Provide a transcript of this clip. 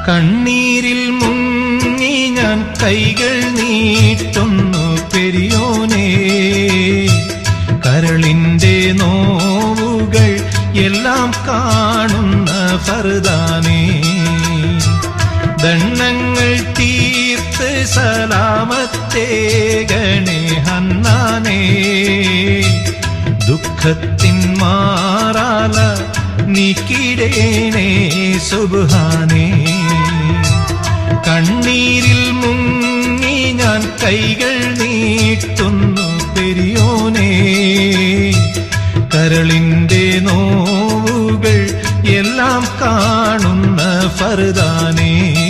കണ്ണീരിൽ മുങ്ങി ഞാൻ കൈകൾ നീട്ടുന്നു പെരിയോനേ. കരളിന്റെ നോവുകൾ എല്ലാം കാണുന്ന ഫർദാനേ. ദണ്ണങ്ങൾ തീർത്ത് സലാമത്തേകണേ ഹന്നാനേ. ദുഃഖത്തിൻ മാറാല നീക്കിടേണേ സുബ്ഹാനേ. കണ്ണീരിൽ മുങ്ങി ഞാൻ കൈകൾ നീട്ടുന്നു പെരിയോനേ. കരളിന്റെ നോവുകൾ എല്ലാം കാണുന്ന ഫർദാനേ.